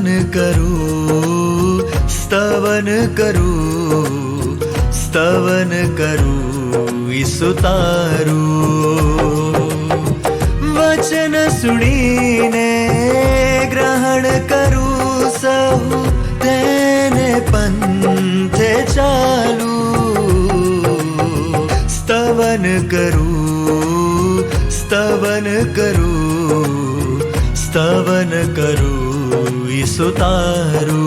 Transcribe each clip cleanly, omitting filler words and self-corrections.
स्तवन करूं, स्तवन करूं, स्तवन करूं ईसु तारूं। वचन सुनीने ग्रहण करूं सहु, तेने पंथे चालू। स्तवन करूं, स्तवन करूं, स्तवन करूं ईसु तारूं।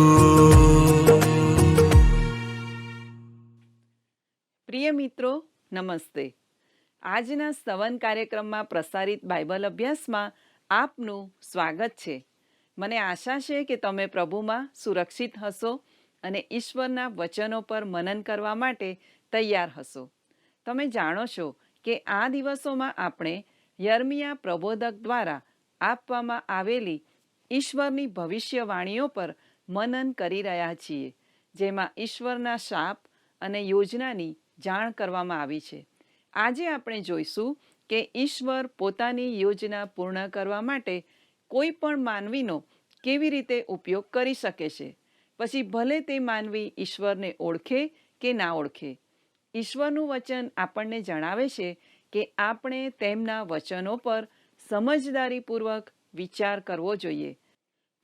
પ્રિય મિત્રો, નમસ્તે. આજના સ્તવન કાર્યક્રમમાં પ્રસારિત બાઇબલ અભ્યાસમાં આપનું સ્વાગત છે. મને આશા છે કે તમે પ્રભુમાં સુરક્ષિત હશો અને ઈશ્વરના વચનો પર મનન કરવા માટે તૈયાર હશો. તમે જાણો છો કે આ દિવસોમાં આપણે યર્મિયા પ્રબોધક દ્વારા આપવામાં આવેલી ઈશ્વરની ભવિષ્યવાણીઓ પર મનન કરી રહ્યા છીએ, જેમાં ઈશ્વરના શાપ અને યોજનાની જાણ કરવામાં આવી છે. આજે આપણે જોઈશું કે ઈશ્વર પોતાની યોજના પૂર્ણ કરવા માટે કોઈ પણ માનવીનો કેવી રીતે ઉપયોગ કરી શકે છે, પછી ભલે તે માનવી ઈશ્વરને ઓળખે કે ના ઓળખે. ઈશ્વરનું વચન આપણને જણાવે છે કે આપણે તેમના વચનો પર સમજદારીપૂર્વક વિચાર કરવો જોઈએ.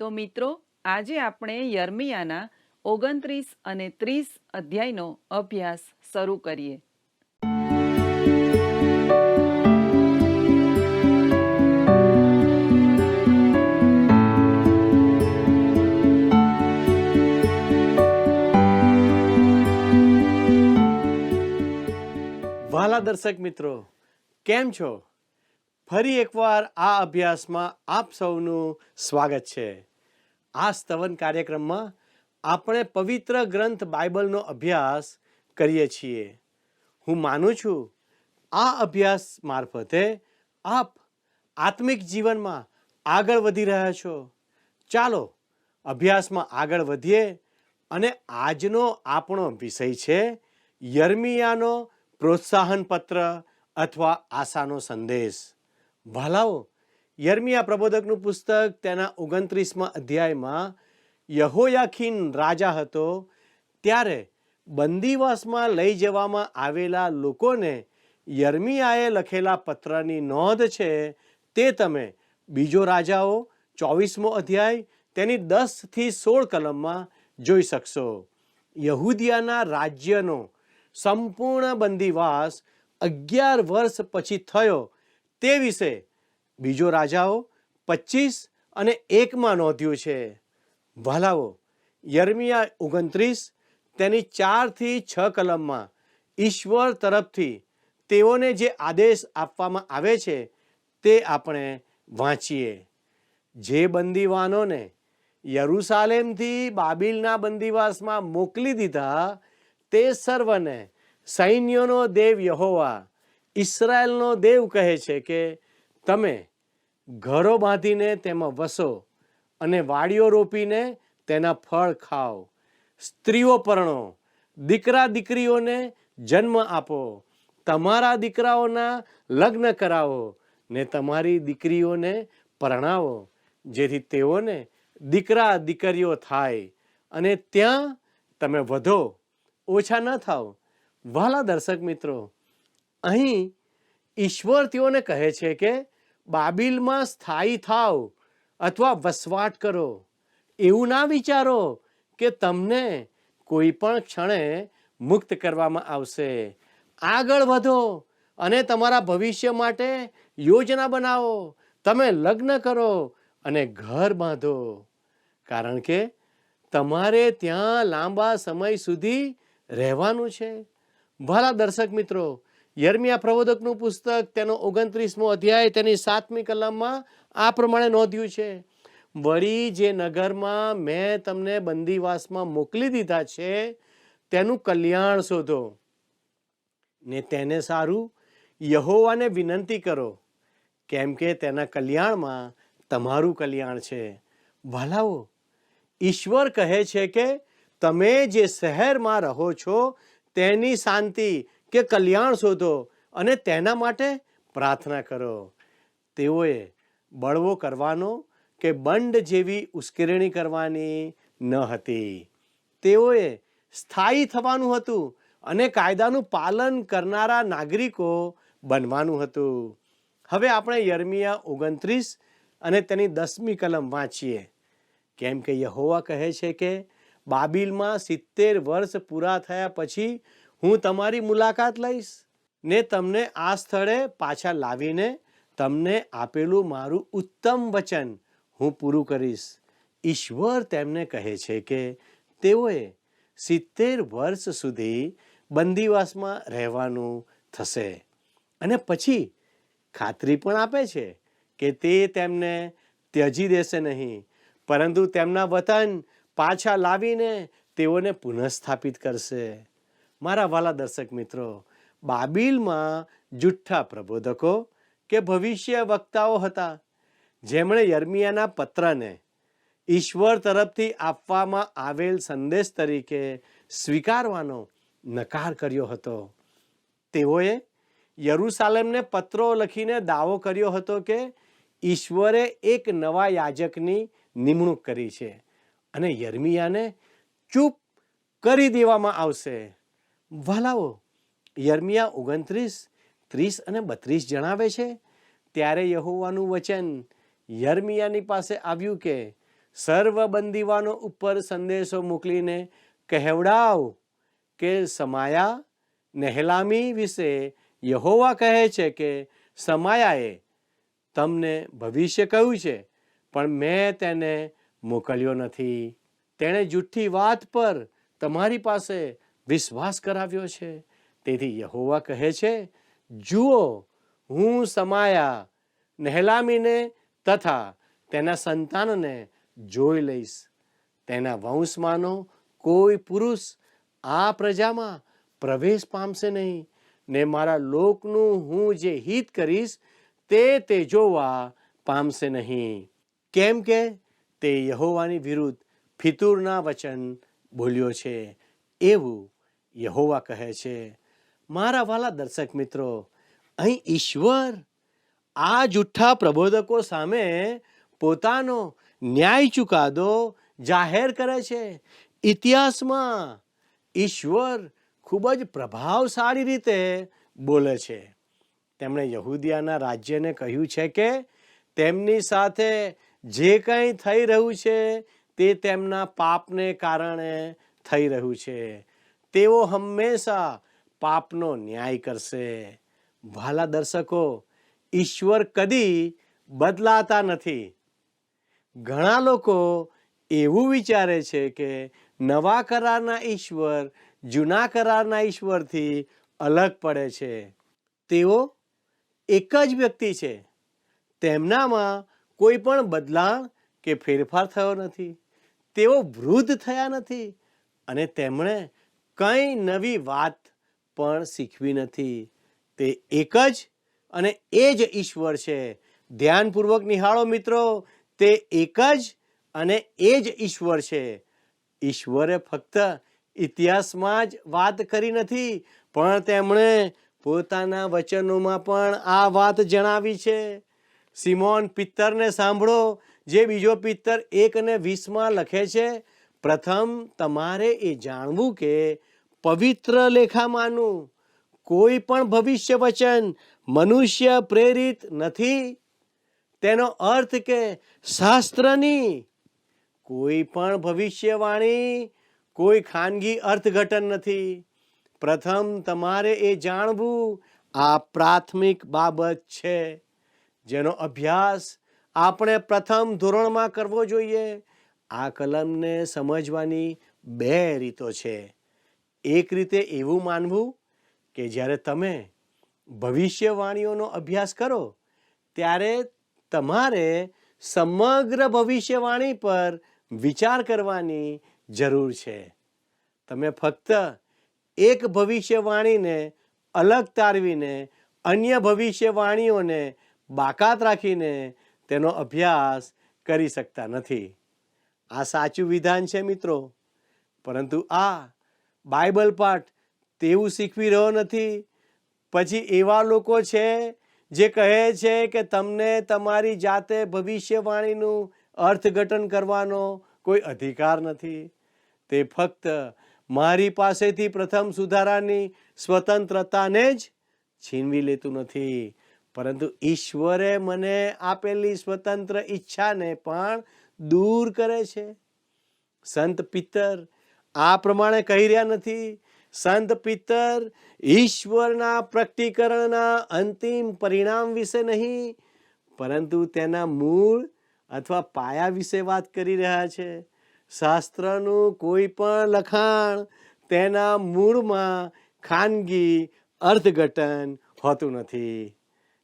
તો મિત્રો, આજે આપણે યર્મિયાના 29 અને 30 અધ્યાયનો અભ્યાસ શરૂ કરીએ. વહાલા દર્શક મિત્રો, કેમ છો? ફરી એકવાર આ અભ્યાસમાં આપ સૌનું સ્વાગત છે. આ સ્તવન કાર્યક્રમમાં આપણે પવિત્ર ગ્રંથ બાઇબલનો અભ્યાસ કરીએ છીએ. હું માનું છું આ અભ્યાસ મારફતે આપ આત્મિક જીવનમાં આગળ વધી રહ્યા છો. ચાલો અભ્યાસમાં આગળ વધીએ અને આજનો આપણો વિષય છે યર્મિયાનો પ્રોત્સાહન પત્ર અથવા આશાનો સંદેશ. ભલાઓ, યર્મિયા પ્રબોધકનું પુસ્તક તેના 29મા અધ્યાયમાં યહોયાખીન રાજા હતો ત્યારે બંદીવાસમાં લઈ જવામાં આવેલા લોકોને યર્મિયાએ લખેલા પત્રની નોંધ છે. તે તમે બીજો રાજાઓ 24મો અધ્યાય તેની 10 થી 16 કલમમાં જોઈ શકશો. યહૂદિયાના રાજ્યનો સંપૂર્ણ બંદીવાસ 11 વર્ષ પછી થયો તે વિશે બીજો રાજાઓ 25 અને 1માં નોંધ્યું છે. ભલાઓ, યર્મિયા 29 તેની 4 થી 6 કલમમાં ઈશ્વર તરફથી તેઓને જે આદેશ આપવામાં આવે છે તે આપણે વાંચીએ. જે બંદીવાનોને યરૂશાલેમથી બાબિલના બંદીવાસમાં મોકલી દીધા તે સર્વને સૈન્યોનો દેવ યહોવા, ઇસ્રાયેલનો દેવ કહે છે કે તમે ઘરો બાંધીને તેમાં વસો અને વાડીઓ રોપીને તેના ફળ ખાઓ. સ્ત્રીઓ પરણો, દીકરા દીકરીઓને જન્મ આપો, તમારા દીકરાઓના લગ્ન કરાવો ને તમારી દીકરીઓને પરણાવો, જેથી તેઓને દીકરા દીકરીઓ થાય અને ત્યાં તમે વધો, ઓછા ન થાવ. વહાલા દર્શક મિત્રો, અહીં ઈશ્વર તેઓને કહે છે કે બાબિલમાં સ્થાયી થાવ અથવા વસવાટ કરો. એવું ના વિચારો કે તમને કોઈ પણ ક્ષણે મુક્ત કરવામાં આવશે. આગળ વધો અને તમારા ભવિષ્ય માટે યોજના બનાવો. તમે લગ્ન કરો અને ઘર બાંધો, કારણ કે તમારે ત્યાં લાંબા સમય સુધી રહેવાનું છે. વહાલા દર્શક મિત્રો, યર્મિયા પ્રબોધકનું પુસ્તક તેનો 29મો અધ્યાય તેની 7મી કલમમાં આ પ્રમાણે નોંધ્યું છે. વળી જે નગરમાં મેં તમને બંદીવાસમાં મોકલી દીધા છે તેનું કલ્યાણ શોધો ને તેને સારું યહોવાને વિનંતી કરો, કેમ કે તેના કલ્યાણમાં તમારું કલ્યાણ છે. ભલાઓ, ઈશ્વર કહે છે કે તમે જે શહેરમાં રહો છો તેની શાંતિ કે કલ્યાણ શોધો અને તેના માટે પ્રાર્થના કરો. તેઓએ બળવો કરવાનો કે બંડ જેવી ઉશ્કેરણી કરવાની ન હતી. તેઓએ સ્થાયી થવાનું હતું અને કાયદાનું પાલન કરનારા નાગરિકો બનવાનું હતું. હવે આપણે યર્મિયા 29 અને તેની 10મી કલમ વાંચીએ. કેમ કે યહોવા કહે છે કે બાબિલમાં 70 વર્ષ પૂરા થયા પછી હું તમારી મુલાકાત લઈશ ને તમને આ સ્થળે પાછા લાવીને તમને આપેલું મારું ઉત્તમ વચન હું પૂરું કરીશ. ઈશ્વર તેમને કહે છે કે તેઓએ 70 વર્ષ સુધી બંદીવાસમાં રહેવાનું થશે અને પછી ખાતરી પણ આપે છે કે તે તેમને ત્યજી દેશે નહીં, પરંતુ તેમના વતન પાછા લાવીને તેઓને પુનઃસ્થાપિત કરશે. મારા વાલા દર્શક મિત્રો, બાબિલમાં જુઠ્ઠા પ્રબોધકો કે ભવિષ્ય વક્તાઓ હતા, જેમણે યર્મિયાના પત્રને ઈશ્વર તરફથી આપવામાં આવેલ સંદેશ તરીકે સ્વીકારવાનો નકાર કર્યો હતો. તેઓએ યરૂશાલેમને પત્રો લખીને દાવો કર્યો હતો કે ઈશ્વરે એક નવા યાજકની નિમણૂક કરી છે અને યર્મિયાને ચૂપ કરી દેવામાં આવશે. વાલાઓ, યર્મિયા 29, 30 અને 32 જણાવે છે, ત્યારે યહોવાનું વચન યર્મિયાની પાસે આવ્યું કે સર્વ બંદીવાનો ઉપર સંદેશો મોકલીને કહેવડાવ કે સમાયા નેહલામી વિશે યહોવા કહે છે કે સમાયાએ તમને ભવિષ્ય કહ્યું છે, પણ મેં તેને મોકલ્યો નથી. તેણે જૂઠી વાત પર તમારી પાસે વિશ્વાસ કરાવ્યો છે. તેથી યહોવા કહે છે, જુઓ, હું સમાયા નેહલામીને તથા તેના સંતાનને જોઈ લઈશ. તેના વંશમાંનો કોઈ પુરુષ આ પ્રજામાં પ્રવેશ પામશે નહીં, ને મારા લોકનું હું જે હિત કરીશ તે જોવા પામશે નહીં, કેમ કે તે યહોવાની વિરુદ્ધ ફિતૂરના વચન બોલ્યો છે, એવું યહોવા કહે છે. મારા વાલા દર્શક મિત્રો, અહીં ઈશ્વર આ જુઠ્ઠા પ્રબોધકો સામે પોતાનો ન્યાય ચુકાદો જાહેર કરે છે. ઇતિહાસમાં ઈશ્વર ખૂબ જ પ્રભાવશાળી રીતે બોલે છે. તેમણે યહૂદિયાના રાજ્યને કહ્યું છે કે તેમની સાથે જે કંઈ થઈ રહ્યું છે તે તેમના પાપને કારણે થઈ રહ્યું છે. તેઓ હંમેશા પાપનો ન્યાય કરશે. વાલા દર્શકો, ઈશ્વર કદી બદલાતા નથી. ઘણા લોકો એવું વિચારે છે કે નવા કરારના ઈશ્વર જૂના કરારના ઈશ્વરથી અલગ પડે છે. તેઓ એક જ વ્યક્તિ છે. તેમનામાં કોઈ પણ બદલાણ કે ફેરફાર થયો નથી. તેઓ વૃદ્ધ થયા નથી અને તેમણે કંઈ નવી વાત પણ શીખવી નથી. તે એક જ અને એ જ ઈશ્વર છે. ધ્યાનપૂર્વક નિહાળો મિત્રો, તે એક જ અને એ જ ઈશ્વર છે. ઈશ્વરે ફક્ત ઇતિહાસમાં જ વાત કરી નથી, પણ તેમણે પોતાના વચનોમાં પણ આ વાત જણાવી છે. સિમોન પિત્તરને સાંભળો, જે બીજો પિત્તર 1:20 લખે છે, પ્રથમ તમારે એ જાણવું કે પવિત્ર લેખામાંનું કોઈ પણ ભવિષ્ય વચન મનુષ્ય પ્રેરિત નથી. તેનો અર્થ કે શાસ્ત્રની કોઈ પણ ભવિષ્યવાણી કોઈ ખાનગી અર્થઘટન નથી. પ્રથમ તમારે એ જાણવું, આ પ્રાથમિક બાબત છે જેનો અભ્યાસ આપણે પ્રથમ ધોરણમાં કરવો જોઈએ. આ કલમને સમજવાની 2 રીતો છે. એક રીતે એવું માનવું કે જ્યારે તમે ભવિષ્યવાણીઓનો અભ્યાસ કરો ત્યારે તમારે સમગ્ર ભવિષ્યવાણી પર વિચાર કરવાની જરૂર છે. તમે ફક્ત એક ભવિષ્યવાણીને અલગ તારવીને અન્ય ભવિષ્યવાણીઓને બાકાત રાખીને તેનો અભ્યાસ કરી શકતા નથી. આ સાચું વિધાન છે મિત્રો, પરંતુ આ બાઇબલ પાઠ તેવું શીખવી રહ્યો નથી. પછી એવા લોકો છે જે કહે છે કે તમને તમારી જાતે ભવિષ્યવાણીનું અર્થઘટન કરવાનો કોઈ અધિકાર નથી. તે ફક્ત મારી પાસેથી પ્રથમ સુધારાની સ્વતંત્રતાને જ છીનવી લેતું નથી, પરંતુ ઈશ્વરે મને આપેલી સ્વતંત્ર ઈચ્છાને પણ દૂર કરે છે. સંત પિત્તર આ પ્રમાણે કહી રહ્યા નથી. સંત પિત્તર ઈશ્વરના પ્રકટીકરણના અંતિમ પરિણામ વિશે નહીં, પરંતુ તેના મૂળ અથવા પાયા વિશે વાત કરી રહ્યા છે. શાસ્ત્રનું કોઈ પણ લખાણ તેના મૂળમાં ખાનગી અર્થઘટન હોતું નથી.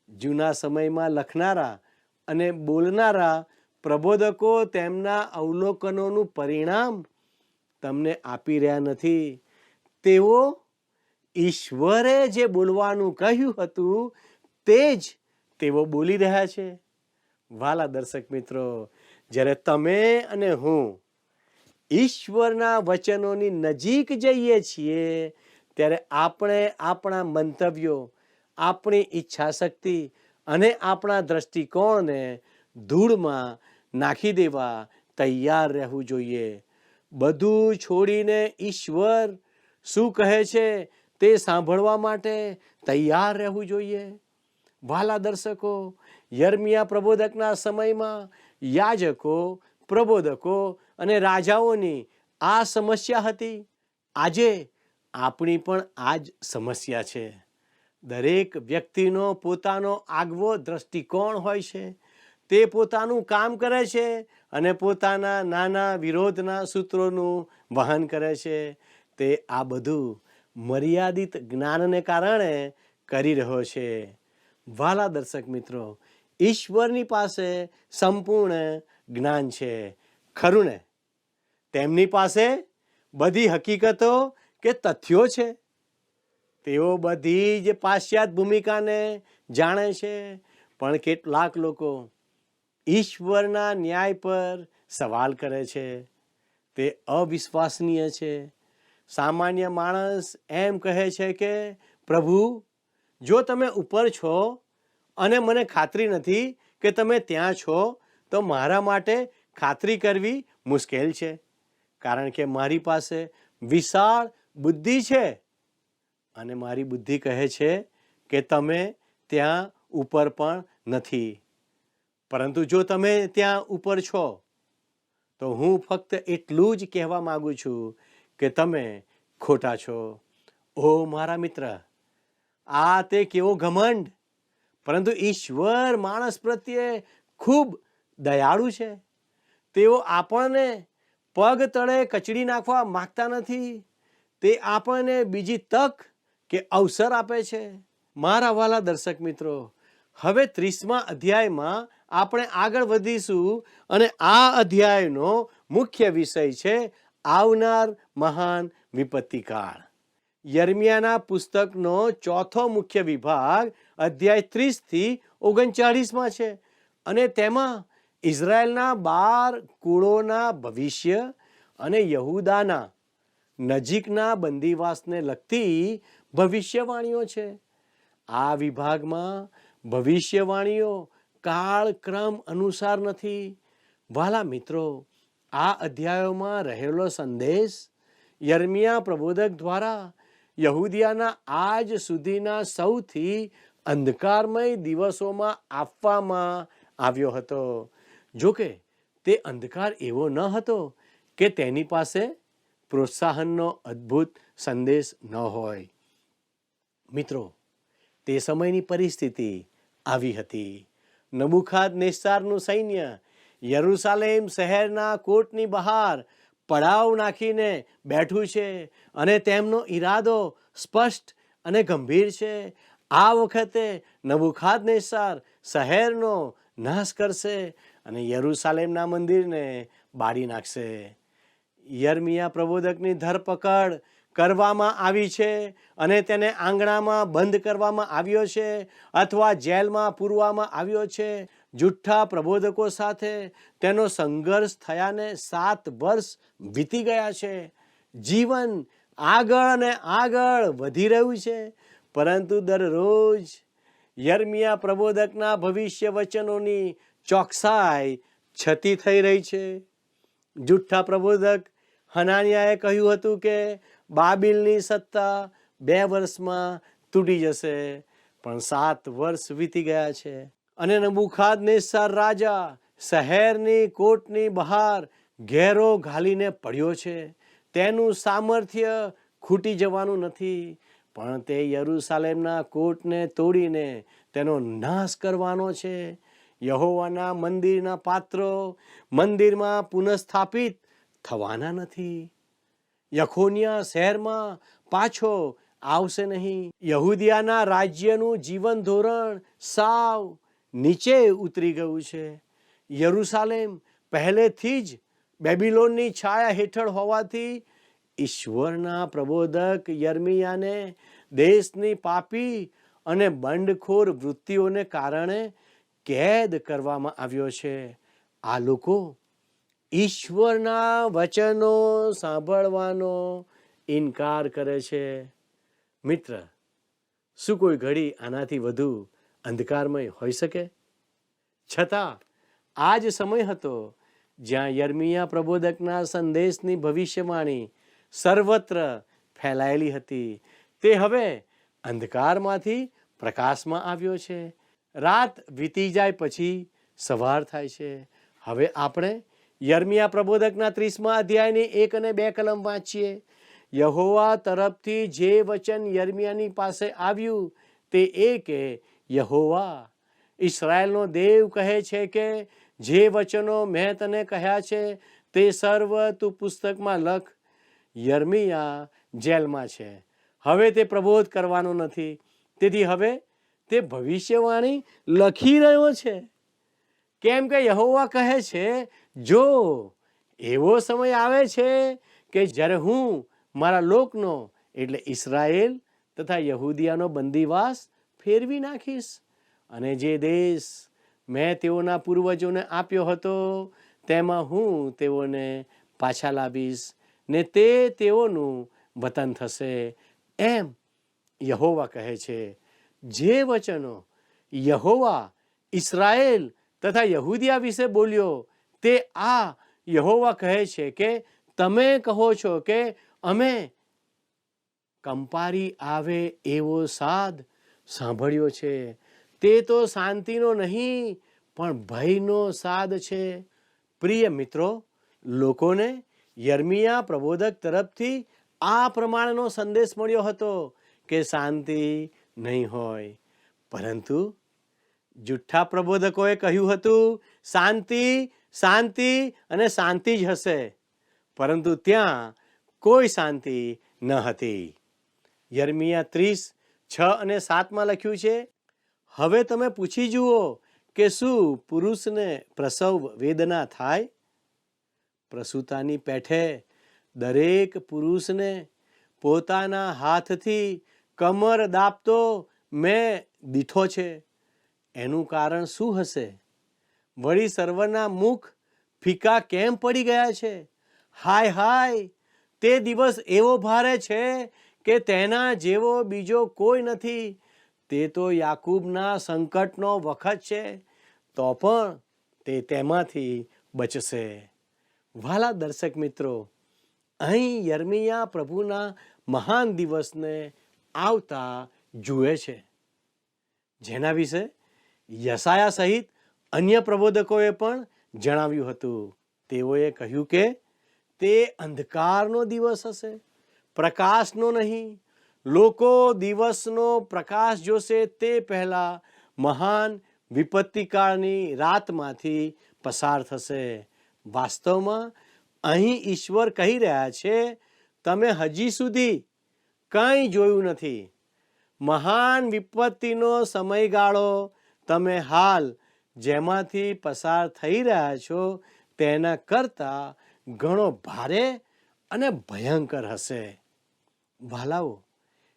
જૂના સમયમાં લખનારા અને બોલનારા પ્રબોધકો તેમના અવલોકનોનું પરિણામ તમને આપી રહ્યા નથી. તેઓ ઈશ્વરે જે બોલવાનું કહ્યું હતું તે જ તેઓ બોલી રહ્યા છે. વાલા દર્શક મિત્રો, જ્યારે તમે અને હું ઈશ્વરના વચનોની નજીક જઈએ છીએ ત્યારે આપણે આપણા મંતવ્યો, આપણી ઈચ્છા શક્તિ અને આપણા દ્રષ્ટિકોણને ધૂળમાં નાખી દેવા તૈયાર રહેવું જોઈએ. બધું છોડીને ઈશ્વર શું કહે છે તે સાંભળવા માટે તૈયાર રહેવું જોઈએ. વાલા દર્શકો, યર્મિયા પ્રબોધકના સમયમાં યાજકો, પ્રબોધકો અને રાજાઓની આ સમસ્યા હતી. આજે આપણી પણ આ જ સમસ્યા છે. દરેક વ્યક્તિનો પોતાનો આગવો દ્રષ્ટિકોણ હોય છે. તે પોતાનું કામ કરે છે અને પોતાના નાના વિરોધના સૂત્રોનું વહન કરે છે. તે આ બધું મર્યાદિત જ્ઞાનને કારણે કરી રહ્યો છે. વાલા દર્શક મિત્રો, ઈશ્વરની પાસે સંપૂર્ણ જ્ઞાન છે, ખરું ને? તેમની પાસે બધી હકીકતો કે તથ્યો છે. તેઓ બધી જ પાશ્ચાત્ય ભૂમિકાને જાણે છે, પણ કેટલાક લોકો ઈશ્વરના ન્યાય પર સવાલ કરે છે. તે અવિશ્વસનીય છે. સામાન્ય માણસ એમ કહે છે કે પ્રભુ, જો તમે ઉપર છો અને મને ખાતરી નથી કે તમે ત્યાં છો, તો મારા માટે ખાતરી કરવી મુશ્કેલ છે, કારણ કે મારી પાસે વિશાળ બુદ્ધિ છે અને મારી બુદ્ધિ કહે છે કે તમે ત્યાં ઉપર પણ નથી. પરંતુ જો તમે ત્યાં ઉપર છો, તો હું ફક્ત એટલું જ કહેવા માંગુ છું કે તમે ખોટા છો. ઓ મારા મિત્ર, આ તે કેવો ઘમંડ! પરંતુ ઈશ્વર માણસ પ્રત્યે ખૂબ દયાળુ છે. તેઓ આપણને પગ તળે કચડી નાખવા માંગતા નથી. તે આપણને બીજી તક કે અવસર આપે છે. મારા વાલા દર્શક મિત્રો, હવે 30મા અધ્યાયમાં આપણે આગળ વધીશું અને આ અધ્યાયનો મુખ્ય વિષય છે આવનાર મહાન વિપત્તિકાળ. યર્મિયાના પુસ્તકનો ચોથો મુખ્ય વિભાગ અધ્યાય 30 થી 39માં છે અને તેમાં ઇઝરાયલના 12 કુળોના ભવિષ્ય અને યહૂદાના નજીકના બંદીવાસને લગતી ભવિષ્યવાણીઓ છે. આ વિભાગમાં ભવિષ્યવાણીઓ કાળક્રમ અનુસાર નથી. વાલા મિત્રો, આ અધ્યાયોમાં રહેલો સંદેશ યર્મિયા પ્રબોધક દ્વારા યહૂદિયાના આજ સુધીના સૌથી અંધકારમય દિવસોમાં આપવામાં આવ્યો હતો. જોકે તે અંધકાર એવો ન હતો કે તેની પાસે પ્રોત્સાહનનો અદ્ભુત સંદેશ ન હોય. મિત્રો, તે સમયની પરિસ્થિતિ આવી હતી. નબુખાદનેસ્સારનું સૈન્ય યરૂશાલેમ શહેરના કોટની બહાર પડાવ નાખીને બેઠું છે અને તેમનો ઈરાદો સ્પષ્ટ અને ગંભીર છે. આ વખતે નબુખાદનેસ્સાર શહેરનો નાશ કરશે અને યરૂશાલેમના મંદિરને બાળી નાખશે. યર્મિયા પ્રબોધકની ધરપકડ કરવામાં આવી છે અને તેને આંગણામાં બંધ કરવામાં આવ્યો છે અથવા જેલમાં પૂરવામાં આવ્યો છે. જુઠ્ઠા પ્રબોધકો સાથે તેનો સંઘર્ષ થયાને 7 વર્ષ વીતી ગયા છે. જીવન આગળ અને આગળ વધી રહ્યું છે, પરંતુ દરરોજ યર્મિયા પ્રબોધકના ભવિષ્ય વચનોની ચોકસાઈ છતી થઈ રહી છે. જુઠ્ઠા પ્રબોધક હનાનિયાએ કહ્યું હતું કે બાબિલની સત્તા 2 વર્ષમાં તૂટી જશે, પણ 7 વર્ષ વીતી ગયા છે અને નબુખાદનેસ્સર રાજા શહેરની કોટની બહાર ઘેરો ઘાલીને પડ્યો છે. તેનું સામર્થ્ય ખૂટી જવાનું નથી, પણ તે યરૂશાલેમના કોટને તોડીને તેનો નાશ કરવાનો છે. યહોવાના મંદિરના પાત્રો મંદિરમાં પુનઃસ્થાપિત થવાના નથી. યખોનિયા શહેરમાં પાછો આવશે નહીં. યહૂદિયાના રાજ્યનું જીવન ધોરણ સાવ નીચે ઉતરી ગયું છે. યરૂશાલેમ પહેલેથી જ બેબીલોનની છાયા હેઠળ હોવાથી ઈશ્વરના પ્રબોધક યર્મિયાને દેશની પાપી અને બંડખોર વૃત્તિઓને કારણે કેદ કરવામાં આવ્યો છે. આ લોકો ઈશ્વરના વચનો સાંભળવાનો ઇનકાર કરે છે. મિત્ર, શું કોઈ ઘડી આનાથી વધુ અંધકારમય હોઈ શકે? છતાં આ જ સમય હતો જ્યાં યર્મિયા પ્રબોધકના સંદેશની ભવિષ્યવાણી સર્વત્ર ફેલાયેલી હતી. તે હવે અંધકારમાંથી પ્રકાશમાં આવ્યો છે. રાત વીતી જાય પછી સવાર થાય છે. હવે આપણે યર્મિયા પ્રબોધકના 30મા અધ્યાયની 1 અને 2 કલમ વાંચીએ. યહોવા તરફથી જે વચન યર્મિયાની પાસે આવ્યું તે એ કે યહોવા ઇસ્રાયેલનો દેવ કહે છે કે જે વચનો મેં તને કહ્યા છે તે સર્વ તું પુસ્તકમાં લખ. યર્મિયા જેલમાં છે. હવે તે પ્રબોધ કરવાનો નથી, તેથી હવે તે ભવિષ્યવાણી લખી રહ્યો છે. કેમ કે યહોવા કહે છે, જો એવો સમય આવે છે કે જ્યારે હું મારા લોકનો એટલે ઇસ્રાયેલ તથા યહૂદિયાનો બંદીવાસ ફેરવી નાખીશ, અને જે દેશ મેં તેઓના પૂર્વજોને આપ્યો હતો તેમાં હું તેઓને પાછા લાવીશ, ને તે તેઓનું વતન થશે, એમ યહોવા કહે છે. જે વચનો યહોવા ઇસ્રાયેલ તથા યહૂદિયા વિશે બોલ્યો તે આ યહોવા કહે છે કે તમે કહો છો કે અમે કંપારી આવે એવો સાદ સાંભળ્યો છે. તે તો શાંતિનો નહીં પણ ભયનો સાદ છે. પ્રિય મિત્રો, લોકોને યર્મિયા પ્રબોધક તરફથી આ પ્રમાણનો સંદેશ મળ્યો હતો કે શાંતિ નહીં હોય, પરંતુ જુઠ્ઠા પ્રબોધકોએ કહ્યું હતું શાંતિ શાંતિ અને શાંતિ જ હશે, પરંતુ ત્યાં કોઈ શાંતિ ન હતી. યર્મિયા 30:6 અને 7 લખ્યું છે, હવે તમે પૂછી જુઓ કે શું પુરુષને પ્રસવ વેદના થાય? પ્રસૂતાની પેઠે દરેક પુરુષને પોતાના હાથથી કમર દાબતો મેં દીઠો છે. એનું કારણ શું હશે? વળી સર્વના મુખ ફીકા કેમ પડી ગયા છે? હાય હાય, તે દિવસ એવો ભારે છે કે તેના જેવો બીજો કોઈ નથી. તે તો યાકૂબના સંકટનો વખત છે, તો પણ તે તેમાંથી બચશે. વાલા દર્શક મિત્રો, અહીં યર્મિયા પ્રભુના મહાન દિવસને આવતા જુએ છે, જેના વિશે યશાયા સહિત અન્ય પ્રબોધકોએ પણ જણાવ્યું હતું. તેઓએ કહ્યું કે તે અંધકારનો દિવસ હશે, પ્રકાશનો નહીં. લોકો દિવસનો પ્રકાશ જોશે તે પહેલા મહાન વિપત્તિકાળની રાતમાંથી પસાર થશે. વાસ્તવમાં અહીં ઈશ્વર કહી રહ્યા છે, તમે હજી સુધી કંઈ જોયું નથી. મહાન વિપત્તિનો સમયગાળો તમે હાલ જેમાંથી પસાર થઈ રહ્યા છો તેના કરતાં ઘણો ભારે અને ભયંકર હશે. વાલાઓ,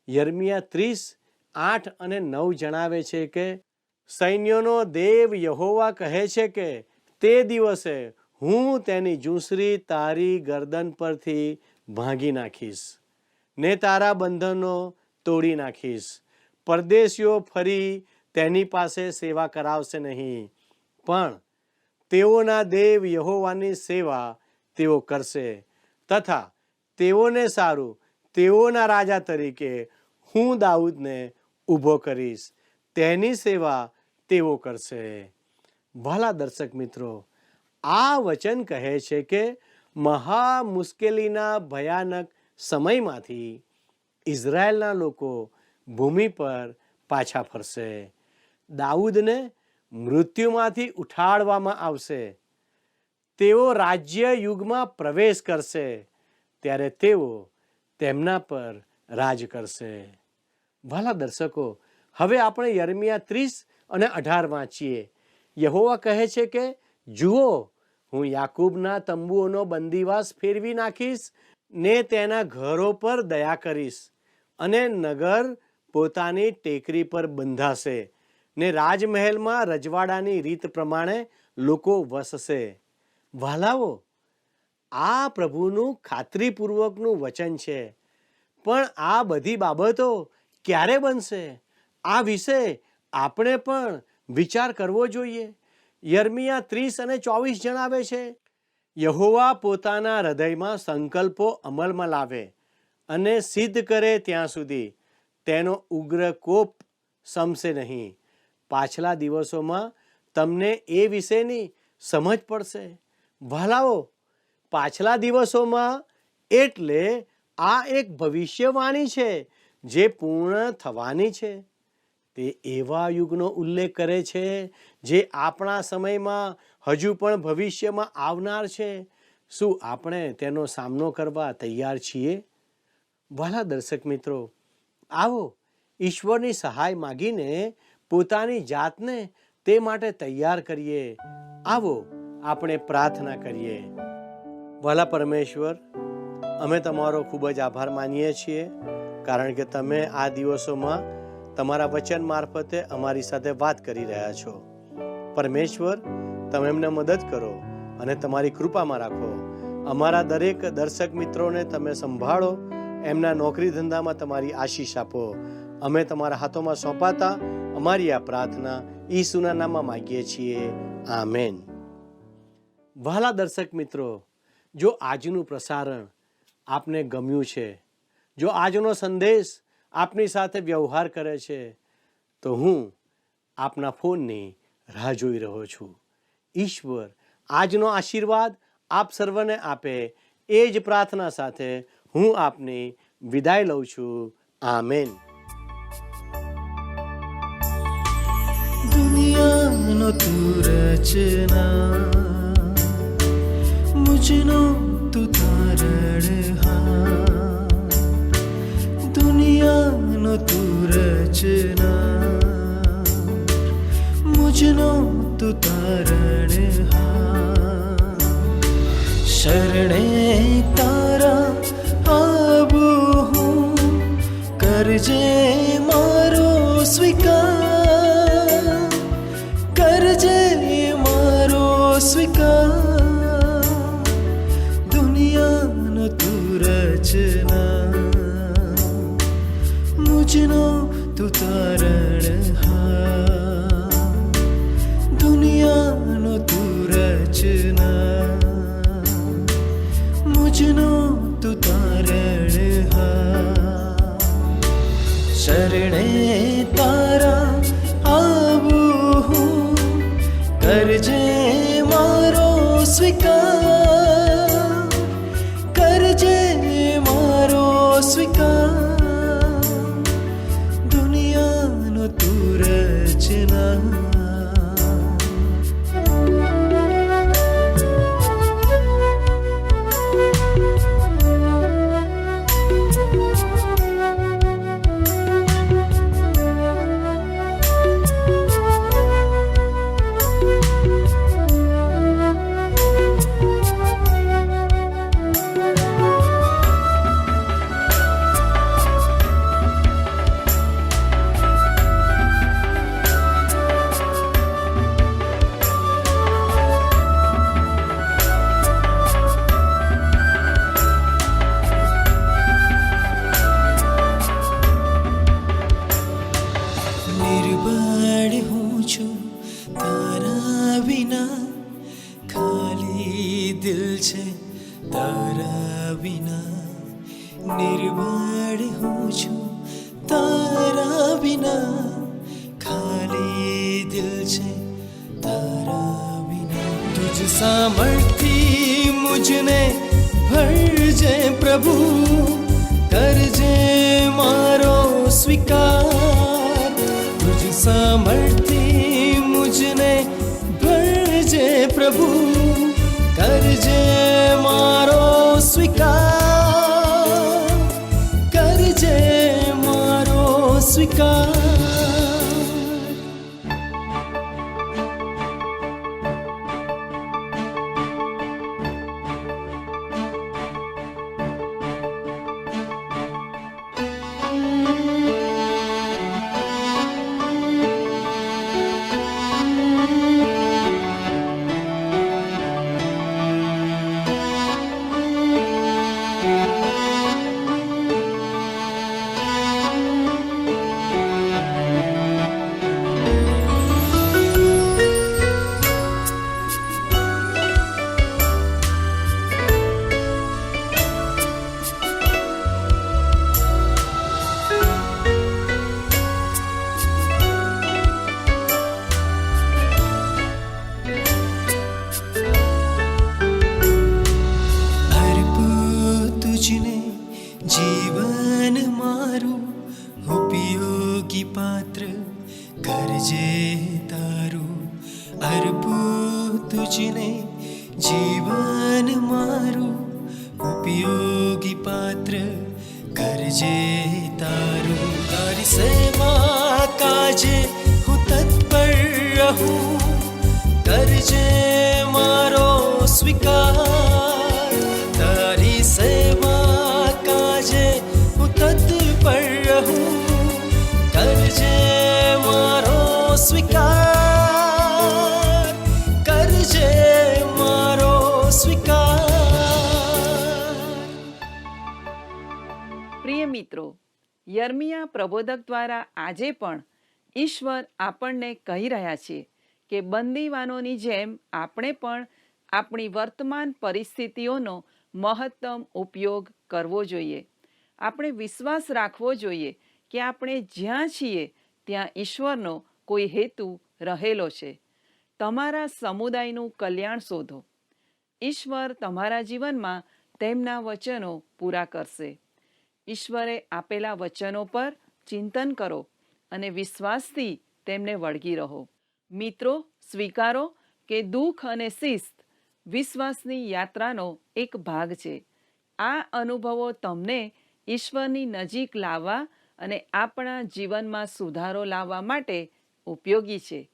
યર્મિયા 30:8 અને 9 જણાવે છે કે સૈન્યોનો દેવ યહોવા કહે છે કે તે દિવસે હું તેની જૂંસરી તારી ગરદન પરથી ભાંગી નાખીશ ને તારા બંધનો તોડી નાખીશ. પરદેશીઓ ફરી તેની પાસે સેવા કરાવશે નહીં, પણ તેઓના દેવ યહોવાની સેવા તેઓ કરશે તથા તેઓને સારું તેઓના રાજા તરીકે હું દાઉદને ઊભો કરીશ, તેની સેવા તેઓ કરશે. ભલા દર્શક મિત્રો, આ વચન કહે છે કે મહા મુશ્કેલીના ભયાનક સમયમાંથી ઇઝરાયેલના લોકો ભૂમિ પર પાછા ફરશે. દાઉદને મૃત્યુમાંથી ઉઠાડવામાં આવશે. તેઓ રાજ્ય યુગમાં પ્રવેશ કરશે, ત્યારે તેઓ તેમના પર રાજ કરશે. ભલા દર્શકો, હવે આપણે યર્મિયા 30 અને 18 વાંચીએ. યહોવા કહે છે કે જુઓ, હું યાકૂબના તંબુઓનો બંદીવાસ ફેરવી નાખીશ ને તેના ઘરો પર દયા કરીશ, અને નગર પોતાની ટેકરી પર બંધાશે ને રાજમહેલમાં રજવાડાની રીત પ્રમાણે લોકો વસશે. વાલાઓ, આ પ્રભુનું ખાતરીપૂર્વકનું વચન છે. પણ આ બધી બાબતો ક્યારે બનશે? આ વિશે આપણે પણ વિચાર કરવો જોઈએ. યર્મિયા 30 અને 24 જણાવે છે, યહોવા પોતાના હૃદયમાં સંકલ્પો અમલમાં લાવે અને સિદ્ધ કરે ત્યાં સુધી તેનો ઉગ્ર કોપ શમશે નહીં. પાછલા દિવસોમાં તમને એ વિશેની સમજ પડશે. ભલાઓ, પાછલા દિવસોમાં એટલે આ એક ભવિષ્યવાણી છે જે પૂર્ણ થવાની છે. તે એવા યુગનો ઉલ્લેખ કરે છે જે આપણા સમયમાં હજુ પણ ભવિષ્યમાં આવનાર છે. શું આપણે તેનો સામનો કરવા તૈયાર છીએ? ભલા દર્શક મિત્રો, આવો ઈશ્વરની સહાય માગીને પોતાની જાતને તે માટે તૈયાર કરીએ. આવો આપણે પ્રાર્થના કરીએ. ભલા પરમેશ્વર, અમે તમારો ખૂબ જ આભાર માનીએ છીએ, કારણ કે તમે આ દિવસોમાં તમારા વચન મારફતે અમારી સાથે વાત કરી રહ્યા છો. પરમેશ્વર, તમે એમને મદદ કરો અને તમારી કૃપામાં રાખો. અમારા દરેક દર્શક મિત્રોને તમે સંભાળો, એમના નોકરી ધંધામાં તમારી આશીષ આપો. અમે તમારા હાથોમાં સોંપાતા અમારી આ પ્રાર્થના ઈસુના નામમાં માંગીએ છીએ. આમેન. વહાલા દર્શક મિત્રો, જો આજનું પ્રસારણ આપને ગમ્યું છે, જો આજનો સંદેશ આપની સાથે વ્યવહાર કરે છે, તો હું આપના ફોનની રાહ જોઈ રહ્યો છું. ઈશ્વર આજનો આશીર્વાદ આપ સર્વને આપે, એ જ પ્રાર્થના સાથે હું આપની વિદાય લઉં છું. આમેન. દુનિયાનો તું રચના, મુજનો તું તારણહાર. દુનિયાનો તું રચના, મુજનો તું તારણહાર. શરણે તારા આવું હું, કરજે મારો સ્વીકાર, કરજે મારો સ્વીકાર. દુનિયાનો તું રચના, મુજનો તું તારણહાર. દુનિયાનો તું રચના, મુજનો તું તારણહાર. શરણે તારા આવું હું, કરજે મારો સ્વીકાર, કરજે મારો સ્વીકાર. દુનિયાનો તું રચના. છે તારા વિના, નિર્બળ હું છું તારા વિના, ખાલી દિલ છે તારા વિના. તુજ સામર્થ્ય મુझने ભરજે પ્રભુ, કરજે મારો સ્વીકાર. તુજ સામર્થ્ય મુझने ભરજે પ્રભુ, કરજે મારો સ્વીકાર, કરજે મારો સ્વીકાર. જીવન મારું ઉપયોગી પાત્ર કરજે તારું, અર્પું તુજને જીવન મારું ઉપયોગી પાત્ર કરજે તારું. તારી સેવા કાજે હું તત્પર રહું, કરજે મારો સ્વીકાર. તારી સેવા કાજે હું તત્પર રહું, કરજે મારો સ્વીકાર, કરજે મારો સ્વીકાર. પ્રિય મિત્રો, યર્મિયા પ્રબોધક દ્વારા આજે પણ ઈશ્વર આપણને કહી રહ્યા છે કે બંદીવાનોની જેમ આપણે પણ આપણી વર્તમાન પરિસ્થિતિઓનો મહત્તમ ઉપયોગ કરવો જોઈએ. આપણે વિશ્વાસ રાખવો જોઈએ કે આપણે જ્યાં છીએ ત્યાં ઈશ્વરનો કોઈ હેતુ રહેલો છે. તમારા સમુદાયનું કલ્યાણ શોધો. ઈશ્વર તમારા જીવનમાં તેમના વચનો પૂરા કરશે. ઈશ્વરે આપેલા વચનો પર ચિંતન કરો અને વિશ્વાસથી તેમને વળગી રહો. મિત્રો, સ્વીકારો કે દુઃખ અને શિસ્ત વિશ્વાસની યાત્રાનો એક ભાગ છે. આ અનુભવો તમને ઈશ્વરની નજીક લાવવા અને આપણા જીવનમાં સુધારો લાવવા માટે ઉપયોગી છે.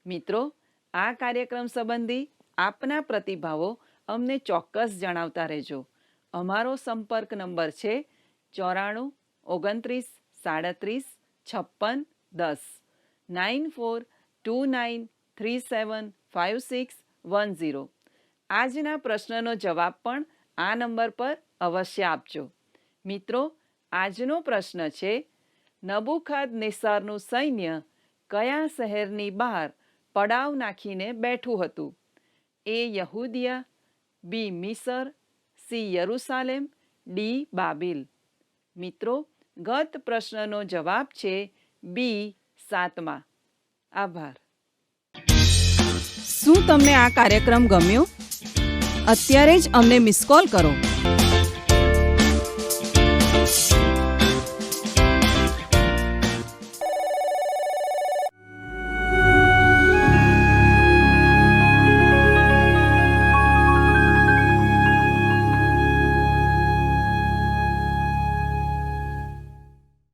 મિત્રો, આ કાર્યક્રમ સંબંધી આપના પ્રતિભાવો અમને ચોક્કસ જણાવતા રહેજો. અમારો સંપર્ક નંબર છે 94 29 37 56 10 9429375610. આજના પ્રશ્નનો જવાબ પણ આ નંબર પર અવશ્ય આપજો. મિત્રો, આજનો પ્રશ્ન છે, નબુખાદનેસ્સરનું સૈન્ય કયા શહેરની બહાર પડાવ નાખીને બેઠું હતું? એ યહૂદિયા, બી મિસર, સી યરુસાલેમ, ડી બાબિલ. મિત્રો, ગત પ્રશ્નનો જવાબ છે બી 7. આભાર. શું તમને આ કાર્યક્રમ ગમ્યો? અત્યારે જ અમને મિસ કોલ કરો